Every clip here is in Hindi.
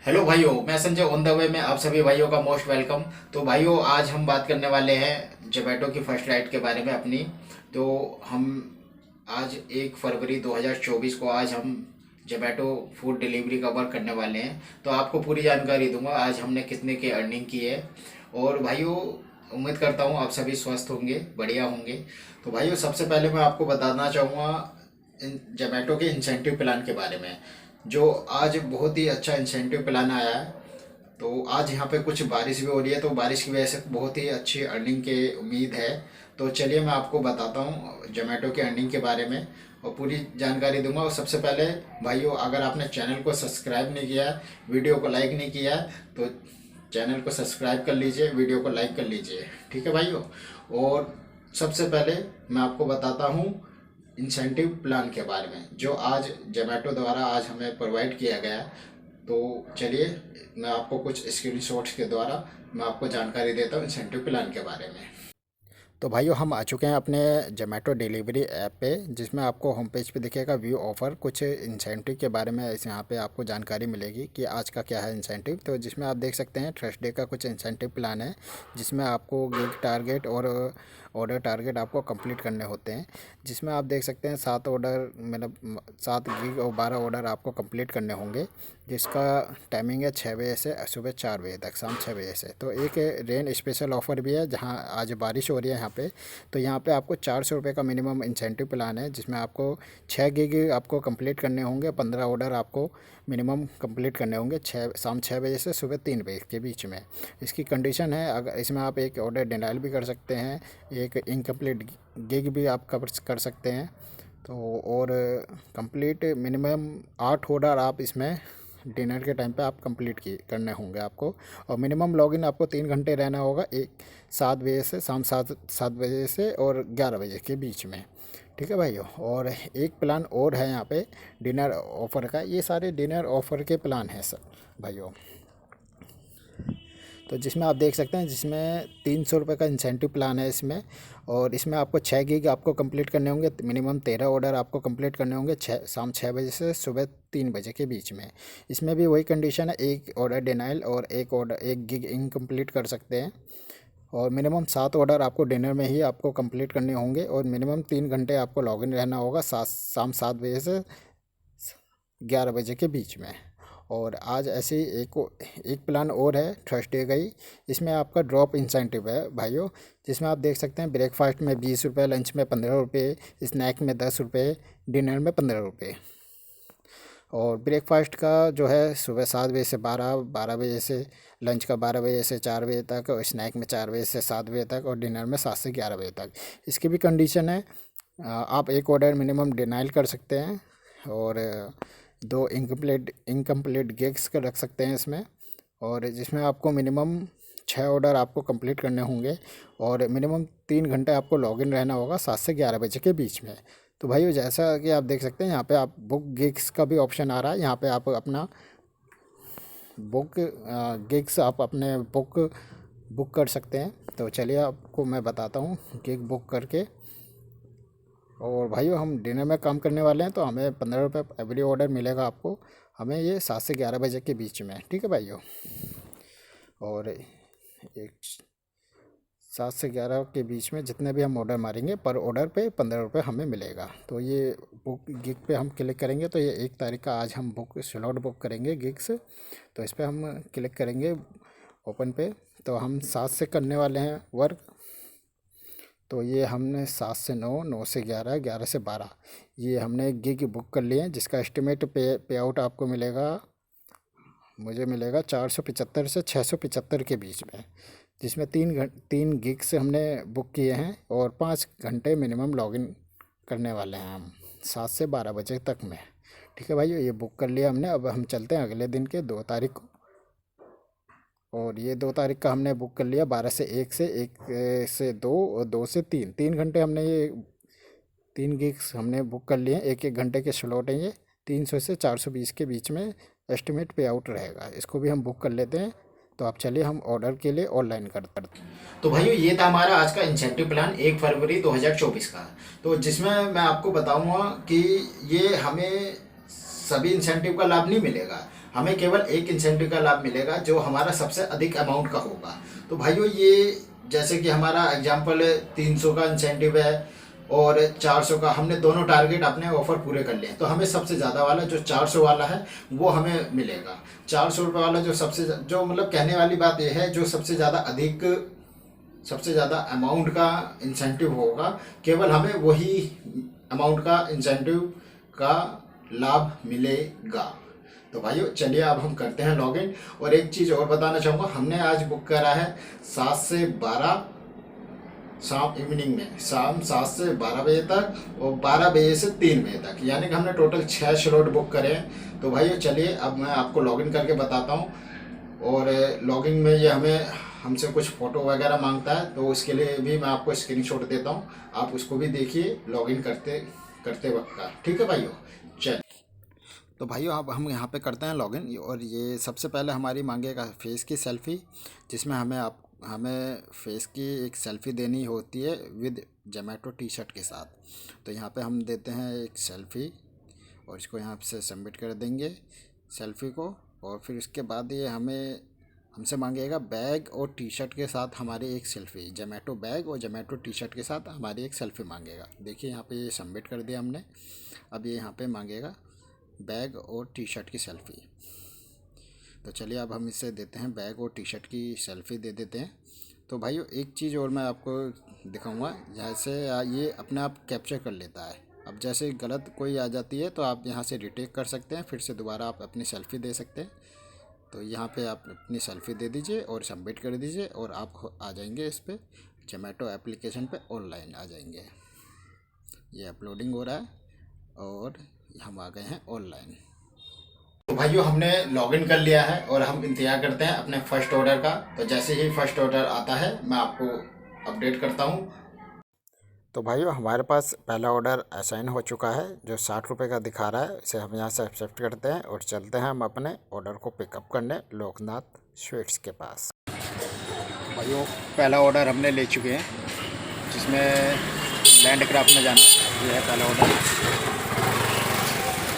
हेलो भाइयों, मैं संजय ऑन द वे में आप सभी भाइयों का मोस्ट वेलकम। तो भाइयों, आज हम बात करने वाले हैं जोमेटो की फर्स्ट राइड के बारे में अपनी। तो हम आज 1 फरवरी 2024 को आज हम जोमेटो फूड डिलीवरी का वर्क करने वाले हैं। तो आपको पूरी जानकारी दूंगा आज हमने कितने की अर्निंग की है। और भाइयों, उम्मीद करता हूँ आप सभी स्वस्थ होंगे, बढ़िया होंगे। तो भाइयों, सबसे पहले मैं आपको बताना चाहूँगा जोमेटो के इंसेंटिव प्लान के बारे में, जो आज बहुत ही अच्छा इंसेंटिव प्लान आया है। तो आज यहाँ पे कुछ बारिश भी हो रही है, तो बारिश की वजह से बहुत ही अच्छी अर्निंग की उम्मीद है। तो चलिए मैं आपको बताता हूँ जोमेटो के अर्निंग के बारे में और पूरी जानकारी दूंगा। और सबसे पहले भाइयों, अगर आपने चैनल को सब्सक्राइब नहीं किया है, वीडियो को लाइक नहीं किया है, तो चैनल को सब्सक्राइब कर लीजिए, वीडियो को लाइक कर लीजिए, ठीक है भाइयों। और सबसे पहले मैं आपको बताता हूँ इंसेंटिव प्लान के बारे में, जो आज जोमेटो द्वारा आज हमें प्रोवाइड किया गया है। तो चलिए मैं आपको कुछ स्क्रीनशॉट्स के द्वारा मैं आपको जानकारी देता हूँ इंसेंटिव प्लान के बारे में। तो भाइयों, हम आ चुके हैं अपने जोमेटो डिलीवरी ऐप पे, जिसमें आपको होम पेज पे दिखेगा व्यू ऑफ़र। कुछ इंसेंटिव के बारे में इस यहाँ पे आपको जानकारी मिलेगी कि आज का क्या है इंसेंटिव। तो जिसमें आप देख सकते हैं थर्सडे का कुछ इंसेंटिव प्लान है, जिसमें आपको गिग टारगेट और ऑर्डर टारगेट आपको कंप्लीट करने होते हैं। जिसमें आप देख सकते हैं 7 ऑर्डर, मतलब 7 गिग और 12 ऑर्डर आपको कंप्लीट करने होंगे, जिसका टाइमिंग है 6 बजे से सुबह 4 बजे तक, शाम 6 बजे से। तो एक रेन स्पेशल ऑफ़र भी है, जहाँ आज बारिश हो रही है यहाँ पे। तो यहाँ पे आपको 400 रुपये का मिनिमम इंसेंटिव प्लान है, जिसमें आपको 6 गिग आपको कंप्लीट करने होंगे, 15 ऑर्डर आपको मिनिमम कंप्लीट करने होंगे शाम 6 बजे से सुबह 3 बजे के बीच में। इसकी कंडीशन है, अगर इसमें आप एक ऑर्डर डिनाइल भी कर सकते हैं, एक इनकम्प्लीट गिग भी आप कर सकते हैं। तो और कंप्लीट मिनिमम 8 ऑर्डर आप इसमें डिनर के टाइम पे आप कंप्लीट करने होंगे आपको। और मिनिमम लॉगिन आपको 3 घंटे रहना होगा, 7 बजे से शाम 7 बजे से और 11 बजे के बीच में, ठीक है भाइयों। और एक प्लान और है यहाँ पे डिनर ऑफ़र का। ये सारे डिनर ऑफ़र के प्लान हैं सर भाइयों। तो जिसमें आप देख सकते हैं, जिसमें 300 रुपये का इंसेंटिव प्लान है इसमें। और इसमें आपको 6 गिग आपको कंप्लीट करने होंगे, मिनिमम 13 ऑर्डर आपको कंप्लीट करने होंगे शाम 6 बजे से सुबह 3 बजे के बीच में। इसमें भी वही कंडीशन है, एक ऑर्डर डिनाइल और एक गिग इनकम्प्लीट कर सकते हैं। और मिनिमम 7 ऑर्डर आपको डिनर में ही आपको कंप्लीट करने होंगे, और मिनिमम 3 घंटे आपको लॉगिन रहना होगा शाम 7 बजे से 11 बजे के बीच में। और आज ऐसे ही एक प्लान और है थर्सडे का ही। इसमें आपका ड्रॉप इंसेंटिव है भाइयों, जिसमें आप देख सकते हैं ब्रेकफास्ट में 20 रुपये, लंच में 15 रुपये, स्नैक में 10 रुपये, डिनर में 15 रुपये। और ब्रेकफास्ट का जो है सुबह 7 बजे से 12 बजे से, लंच का 12 बजे से 4 बजे तक, और स्नैक में 4 बजे से 7 बजे तक, और डिनर में 7 से 11 बजे तक। इसकी भी कंडीशन है, आप एक ऑर्डर मिनिमम डिनाइल कर सकते हैं, और 2 इनकम्प्लीट गिग्स का रख सकते हैं इसमें। और जिसमें आपको मिनिमम 6 ऑर्डर आपको कंप्लीट करने होंगे, और मिनिमम 3 घंटे आपको लॉगिन रहना होगा 7 से 11 बजे के बीच में। तो भाई जैसा कि आप देख सकते हैं, यहाँ पे आप बुक गिग्स का भी ऑप्शन आ रहा है। यहाँ पे आप अपना बुक गिग्स आप अपने बुक कर सकते हैं। तो चलिए आपको मैं बताता हूँ गिग बुक करके। और भाइयों, हम डिनर में काम करने वाले हैं, तो हमें 15 रुपये एवरी ऑर्डर मिलेगा आपको, हमें ये 7 से 11 बजे के बीच में, ठीक है भाइयों। और एक 7 से 11 के बीच में जितने भी हम ऑर्डर मारेंगे, पर ऑर्डर पे 15 रुपये हमें मिलेगा। तो ये बुक गिग पे हम क्लिक करेंगे, तो ये 1 तारीख का आज हम स्लॉट बुक करेंगे गिग्स। तो इस पर हम क्लिक करेंगे ओपन पे। तो हम 7 से करने वाले हैं वर्क। तो ये हमने 7 से 9, 9 से 11, 11 से 12 ये हमने गिग बुक कर लिए हैं, जिसका एस्टिमेट पे आउट आपको मिलेगा, मुझे मिलेगा 475 से 675 के बीच में। जिसमें 3 गिग से हमने बुक किए हैं, और 5 घंटे मिनिमम लॉगिन करने वाले हैं हम 7 से 12 बजे तक में, ठीक है भाई। ये बुक कर लिया हमने। अब हम चलते हैं अगले दिन के 2 तारीख को। और ये 2 तारीख का हमने बुक कर लिया, 12 से 1 से 1 से 2 और 2 से 3 घंटे हमने ये 3 गिग्स हमने बुक कर लिए हैं। 1 1 घंटे के स्लॉट हैं ये, 300 से 420 के बीच में एस्टिमेट पे आउट रहेगा। इसको भी हम बुक कर लेते हैं। तो आप चलिए हम ऑर्डर के लिए ऑनलाइन करते हैं। तो भाइयों, ये था हमारा आज का इंसेंटिव प्लान 1 फरवरी 2024 का। तो जिसमें मैं आपको बताऊंगा कि ये हमें सभी इंसेंटिव का लाभ नहीं मिलेगा, हमें केवल एक इंसेंटिव का लाभ मिलेगा जो हमारा सबसे अधिक अमाउंट का होगा। तो भाइयों ये जैसे कि हमारा एग्जाम्पल 300 का इंसेंटिव है और 400 का, हमने दोनों टारगेट अपने ऑफर पूरे कर लिए, तो हमें सबसे ज़्यादा वाला जो 400 वाला है वो हमें मिलेगा। 400 रुपये वाला जो मतलब कहने वाली बात यह है, जो सबसे ज़्यादा अमाउंट का इंसेंटिव होगा, केवल हमें वही अमाउंट का इंसेंटिव का लाभ मिलेगा। तो भाइयों चलिए अब हम करते हैं लॉगिन। और एक चीज़ और बताना चाहूँगा, हमने आज बुक करा है 7 से 12 शाम इवनिंग में, शाम 7 से 12 बजे तक और 12 बजे से 3 बजे तक, यानी कि हमने टोटल 6 स्लॉट बुक करे हैं। तो भाइयों चलिए अब मैं आपको लॉगिन करके बताता हूँ। और लॉगिन में ये हमसे कुछ फ़ोटो वगैरह मांगता है, तो उसके लिए भी मैं आपको स्क्रीनशॉट देता हूँ, आप उसको भी देखिए लॉगिन करते वक्त का। ठीक है भाइयों, चल। तो भाइयों अब हम यहाँ पे करते हैं लॉगिन। और ये सबसे पहले हमारी मांगेगा फेस की सेल्फ़ी, जिसमें हमें फेस की एक सेल्फ़ी देनी होती है विद जोमेटो टी शर्ट के साथ। तो यहाँ पे हम देते हैं एक सेल्फ़ी और इसको यहाँ से सबमिट कर देंगे सेल्फ़ी को। और फिर उसके बाद ये हमसे मांगेगा बैग और टी शर्ट के साथ हमारी एक सेल्फ़ी, जोमेटो बैग और जोमेटो टी शर्ट के साथ हमारी एक सेल्फ़ी मांगेगा। देखिए यहाँ पे ये सबमिट कर दिया हमने। अब ये यहाँ पे मांगेगा बैग और टी शर्ट की सेल्फ़ी। तो चलिए अब हम इसे देते हैं बैग और टी शर्ट की सेल्फ़ी दे देते हैं। तो भाइयों एक चीज़ और मैं आपको दिखाऊंगा, जैसे ये अपने आप कैप्चर कर लेता है। अब जैसे गलत कोई आ जाती है तो आप यहाँ से रिटेक कर सकते हैं, फिर से दोबारा आप अपनी सेल्फ़ी दे सकते हैं। तो यहाँ पे आप अपनी सेल्फ़ी दे दीजिए और सबमिट कर दीजिए और आप आ जाएंगे इस पर जोमेटो एप्लीकेशन पे ऑनलाइन आ जाएंगे। ये अपलोडिंग हो रहा है और हम आ गए हैं ऑनलाइन। तो भाइयों हमने लॉगिन कर लिया है और हम इंतज़ार करते हैं अपने फ़र्स्ट ऑर्डर का। तो जैसे ही फ़र्स्ट ऑर्डर आता है मैं आपको अपडेट करता हूँ। तो भाइयों हमारे पास पहला ऑर्डर असाइन हो चुका है जो 60 रुपये का दिखा रहा है। इसे हम यहाँ से एक्सेप्ट करते हैं और चलते हैं हम अपने ऑर्डर को पिकअप करने लोकनाथ स्वीट्स के पास। भाइयों पहला ऑर्डर हमने ले चुके हैं, जिसमें लैंड क्राफ्ट में जाना है। ये है पहला ऑर्डर,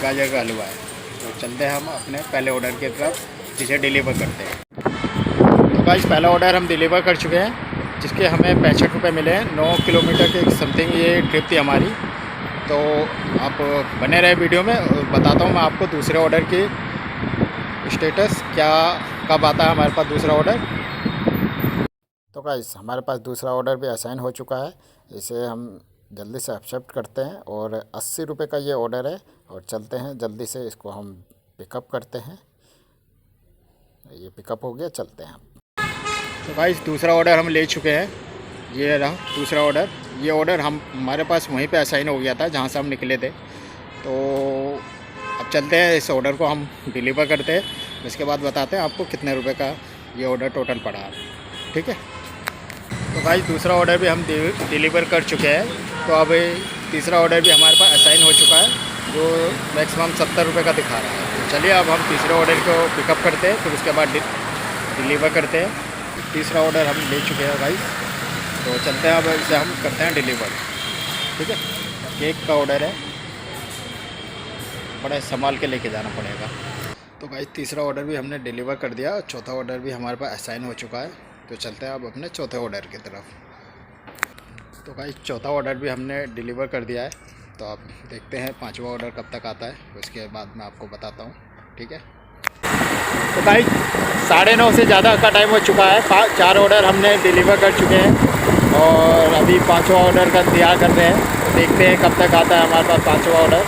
गाजर का हलवा है। तो चलते हैं हम अपने पहले ऑर्डर की तरफ, जिसे डिलीवर करते हैं। तो गाइस पहला ऑर्डर हम डिलीवर कर चुके हैं, जिसके हमें 65 रुपये मिले हैं। 9 किलोमीटर के समथिंग ये ट्रिप थी हमारी। तो आप बने रहे वीडियो में, बताता हूँ मैं आपको दूसरे ऑर्डर की स्टेटस क्या कब आता है हमारे पास दूसरा ऑर्डर। तो गाइस हमारे पास दूसरा ऑर्डर भी असाइन हो चुका है, इसे हम जल्दी से एक्सेप्ट करते हैं। और 80 रुपये का ये ऑर्डर है और चलते हैं जल्दी से इसको हम पिकअप करते हैं। ये पिकअप हो गया, चलते हैं। तो गाइस दूसरा ऑर्डर हम ले चुके हैं, ये रहा दूसरा ऑर्डर। ये ऑर्डर हमारे पास वहीं पे असाइन हो गया था जहाँ से हम निकले थे। तो अब चलते हैं इस ऑर्डर को हम डिलीवर करते हैं, इसके बाद बताते हैं आपको कितने रुपए का ये ऑर्डर टोटल पड़ा है। ठीक है। तो गाइस दूसरा ऑर्डर भी हम डिलीवर कर चुके हैं। तो अब तीसरा ऑर्डर भी हमारे पास असाइन हो चुका है, जो मैक्सिमम 70 रुपये का दिखा रहा है। तो चलिए अब हम तीसरे ऑर्डर को पिकअप करते हैं, फिर उसके बाद डिलीवर करते हैं। तीसरा ऑर्डर हम ले चुके हैं गाइस, तो चलते हैं अब इसे हम करते हैं डिलीवर। ठीक है। केक का ऑर्डर है, बड़ा संभाल के लेके जाना पड़ेगा। तो गाइस तीसरा ऑर्डर भी हमने डिलीवर कर दिया, चौथा ऑर्डर भी हमारे पास असाइन हो चुका है। तो चलते हैं अब अपने चौथे ऑर्डर की तरफ। तो गाइस चौथा ऑर्डर भी हमने डिलीवर कर दिया है। तो आप देखते हैं पांचवा ऑर्डर कब तक आता है, उसके बाद मैं आपको बताता हूँ। ठीक है। तो गाइस 9:30 से ज़्यादा का टाइम हो चुका है। 4 ऑर्डर हमने डिलीवर कर चुके हैं और अभी पांचवा ऑर्डर का इंतजार कर रहे हैं। तो देखते हैं कब तक आता है हमारे पास पांचवा ऑर्डर।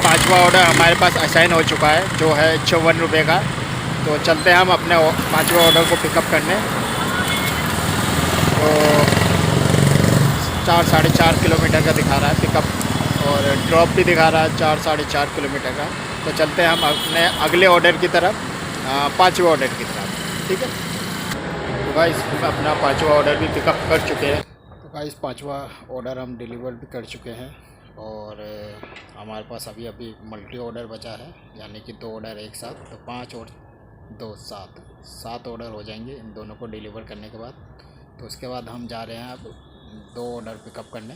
पांचवा ऑर्डर हमारे पास असाइन हो चुका है, जो है 54 रुपये का। तो चलते हैं हम अपने पांचवा ऑर्डर को पिकअप करने। तो 4 साढ़े 4 किलोमीटर का दिखा रहा है पिकअप, और ड्रॉप भी दिखा रहा है 4 साढ़े 4 किलोमीटर का। तो चलते हैं हम अपने अगले ऑर्डर की तरफ, पांचवा ऑर्डर की तरफ। ठीक है। तो गाइस हम अपना पांचवा ऑर्डर भी पिकअप कर चुके हैं। तो गाइस पांचवा ऑर्डर हम डिलीवर भी कर चुके हैं और हमारे पास अभी मल्टी ऑर्डर बचा है, यानी कि 2 ऑर्डर एक साथ। तो 5 और 2 7 ऑर्डर हो जाएंगे इन दोनों को डिलीवर करने के बाद। तो उसके बाद हम जा रहे हैं अब 2 ऑर्डर पिकअप करने।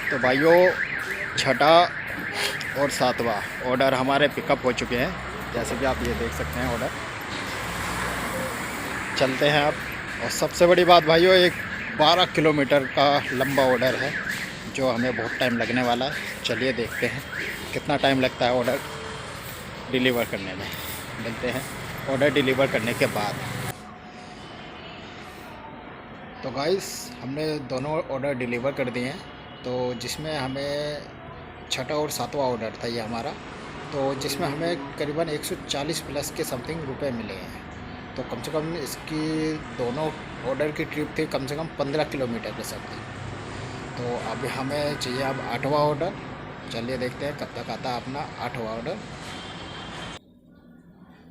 तो भाइयों 6ठा और 7वां ऑर्डर हमारे पिकअप हो चुके हैं। जैसे कि आप ये देख सकते हैं ऑर्डर। चलते हैं आप। और सबसे बड़ी बात भाइयों, एक 12 किलोमीटर का लंबा ऑर्डर है जो हमें बहुत टाइम लगने वाला है। चलिए देखते हैं कितना टाइम लगता है ऑर्डर डिलीवर करने में। मिलते हैं ऑर्डर डिलीवर करने के बाद। तो गाइस, हमने दोनों ऑर्डर डिलीवर कर दिए हैं। तो जिसमें हमें छठा और सातवां ऑर्डर था ये हमारा, तो जिसमें हमें करीबन 140 प्लस के समथिंग रुपए मिले हैं। तो कम से कम इसकी दोनों ऑर्डर की ट्रिप थी कम से कम 15 किलोमीटर के समथिंग। तो अभी हमें चाहिए अब 8वां ऑर्डर। चलिए देखते हैं कब तक आता है अपना 8वां ऑर्डर।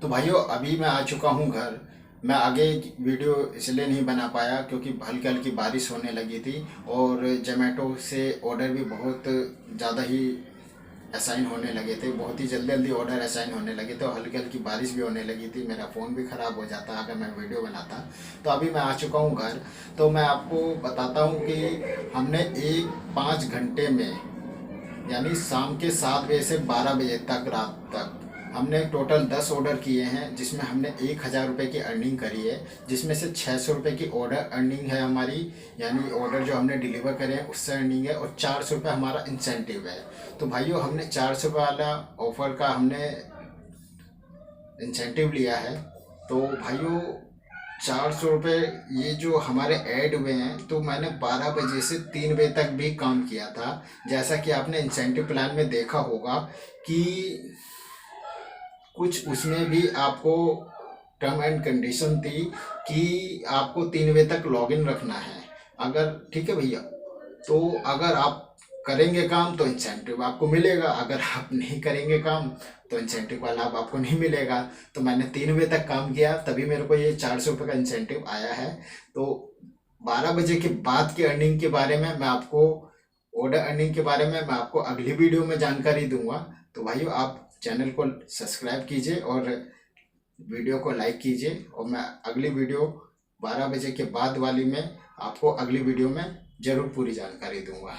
तो भाइयों, अभी मैं आ चुका हूँ घर। मैं आगे वीडियो इसलिए नहीं बना पाया क्योंकि हल्की हल्की बारिश होने लगी थी और जोमेटो से ऑर्डर भी बहुत ज़्यादा ही असाइन होने लगे थे। बहुत ही जल्दी जल्दी ऑर्डर असाइन होने लगे थे और हल्की हल्की बारिश भी होने लगी थी। मेरा फ़ोन भी ख़राब हो जाता अगर मैं वीडियो बनाता। तो अभी मैं आ चुका हूँ घर। तो मैं आपको बताता हूँ कि हमने 5 घंटे में, यानी शाम के 7 बजे से 12 बजे तक, रात तक हमने टोटल 10 ऑर्डर किए हैं, जिसमें हमने 1000 रुपये की अर्निंग करी है। जिसमें से 600 रुपये की ऑर्डर अर्निंग है हमारी, यानी ऑर्डर जो हमने डिलीवर करे हैं उससे अर्निंग है, और 400 रुपये हमारा इंसेंटिव है। तो भाइयों, हमने 400 रुपये वाला ऑफर का हमने इंसेंटिव लिया है। तो भाइयों, 400 रुपये ये जो हमारे ऐड हुए हैं, तो मैंने 12 बजे से 3 बजे तक भी काम किया था। जैसा कि आपने इंसेंटिव प्लान में देखा होगा कि कुछ उसमें भी आपको टर्म एंड कंडीशन थी कि आपको 3 बजे तक लॉगिन रखना है। अगर ठीक है भैया, तो अगर आप करेंगे काम तो इंसेंटिव आपको मिलेगा, अगर आप नहीं करेंगे काम तो इंसेंटिव का लाभ आपको नहीं मिलेगा। तो मैंने 3 बजे तक काम किया, तभी मेरे को ये 400 रुपये का इंसेंटिव आया है। तो 12 बजे के बाद की अर्निंग के बारे में मैं आपको, ऑर्डर अर्निंग के बारे में मैं आपको अगली वीडियो में जानकारी दूंगा। तो भाइयों, आप चैनल को सब्सक्राइब कीजिए और वीडियो को लाइक कीजिए, और मैं अगली वीडियो 12 बजे के बाद वाली में आपको अगली वीडियो में ज़रूर पूरी जानकारी दूंगा।